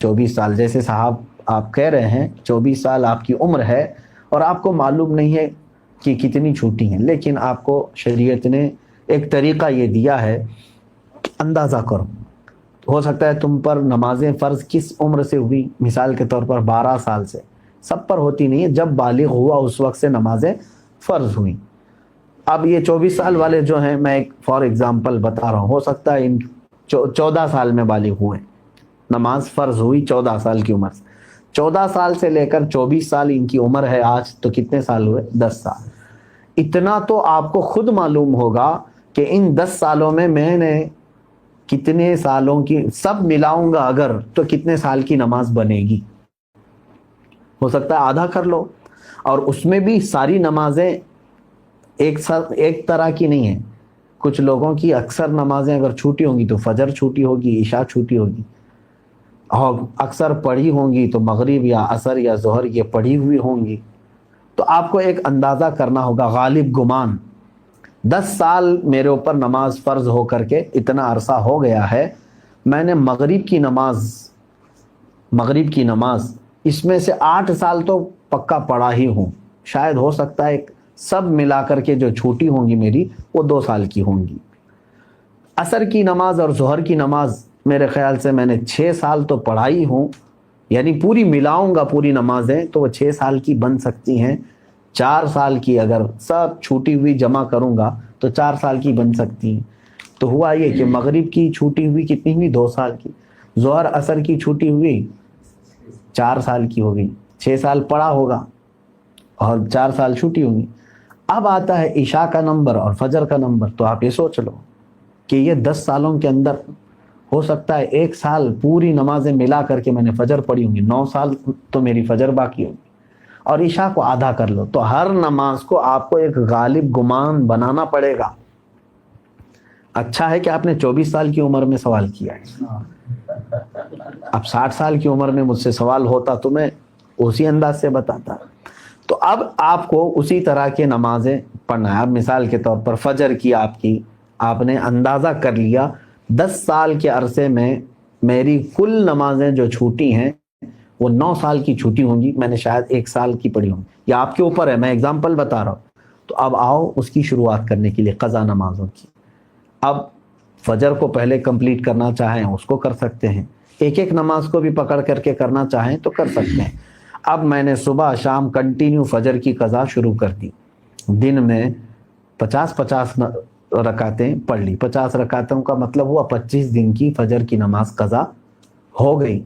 24 साल, जैसे साहब आप कह रहे हैं 24 साल आपकी उम्र है और आपको मालूम नहीं है कि कितनी छूटी हैं, लेकिन आपको शरीयत ने एक तरीक़ा ये दिया है, अंदाज़ा करो। हो सकता है तुम पर नमाजें फ़र्ज़ किस उम्र से हुई, मिसाल के तौर पर 12 साल से, सब पर होती नहीं है, जब बालिग हुआ उस वक्त से नमाजें फ़र्ज़ हुई। अब ये 24 साल वाले जो हैं, मैं एक फॉर एग्ज़ाम्पल बता रहा हूँ, हो सकता है इन 14 साल में बालिग हुए, नमाज फ़र्ज़ हुई 14 साल की उम्र से, 14 साल से लेकर 24 साल इनकी उम्र है आज, तो कितने साल हुए? 10 साल। इतना तो आपको खुद मालूम होगा कि इन 10 सालों में मैंने कितने सालों की, सब मिलाऊंगा अगर, तो कितने साल की नमाज बनेगी। हो सकता है आधा कर लो, और उसमें भी सारी नमाजें एक तरह की नहीं है। कुछ लोगों की अक्सर नमाजें अगर छूटी होंगी तो फजर छूटी होगी, इशा छूटी होगी, और अक्सर पढ़ी होंगी तो मगरिब या असर या ज़ोहर ये पढ़ी हुई होंगी। तो आपको एक अंदाज़ा करना होगा, गालिब गुमान 10 साल मेरे ऊपर नमाज फ़र्ज़ हो करके इतना अरसा हो गया है, मैंने मगरिब की नमाज इसमें से 8 साल तो पक्का पढ़ा ही हूँ। शायद हो सकता है सब मिला करके जो छूटी होंगी मेरी वो 2 साल की होंगी। असर की नमाज और ज़ोहर की नमाज मेरे ख़्याल से मैंने 6 साल तो पढ़ाई हूँ, यानी पूरी मिलाऊंगा पूरी नमाजें तो वो 6 साल की बन सकती हैं। 4 साल की अगर सब छूटी हुई जमा करूंगा तो 4 साल की बन सकती हैं। तो हुआ ये कि मगरिब की छूटी हुई कितनी हुई? 2 साल की। ज़ोहर असर की छूटी हुई 4 साल की हो गई, 6 साल पढ़ा होगा और 4 साल छूटी होंगी। अब आता है इशा का नंबर और फजर का नंबर, तो आप ये सोच लो कि ये 10 सालों के अंदर हो सकता है 1 साल पूरी नमाजें मिला करके मैंने फजर पढ़ी होंगी, 9 साल तो मेरी फजर बाकी होगी, और इशा को आधा कर लो। तो हर नमाज को आपको एक गालिब गुमान बनाना पड़ेगा। अच्छा है कि आपने 24 साल की उम्र में सवाल किया है। अब 60 साल की उम्र में मुझसे सवाल होता तो मैं उसी अंदाज से बताता। तो अब आपको उसी तरह के नमाजें पढ़ना है। अब मिसाल के तौर पर फजर की आपने अंदाज़ा कर लिया 10 साल के अरसे में मेरी कुल नमाजें जो छूटी हैं वो 9 साल की छूटी होंगी, मैंने शायद 1 साल की पढ़ी होंगी, या आपके ऊपर है, मैं एग्जाम्पल बता रहा हूँ। तो अब आओ उसकी शुरुआत करने के लिए क़ज़ा नमाजों की। अब फजर को पहले कंप्लीट करना चाहें उसको कर सकते हैं, एक एक नमाज को भी पकड़ करके करना चाहें तो कर सकते हैं। अब मैंने सुबह शाम कंटिन्यू फजर की क़ज़ा शुरू कर दी, दिन में 50-50 रकातें पढ़ ली। 50 रकातों का मतलब हुआ 25 दिन की फजर की नमाज क़ज़ा हो गई।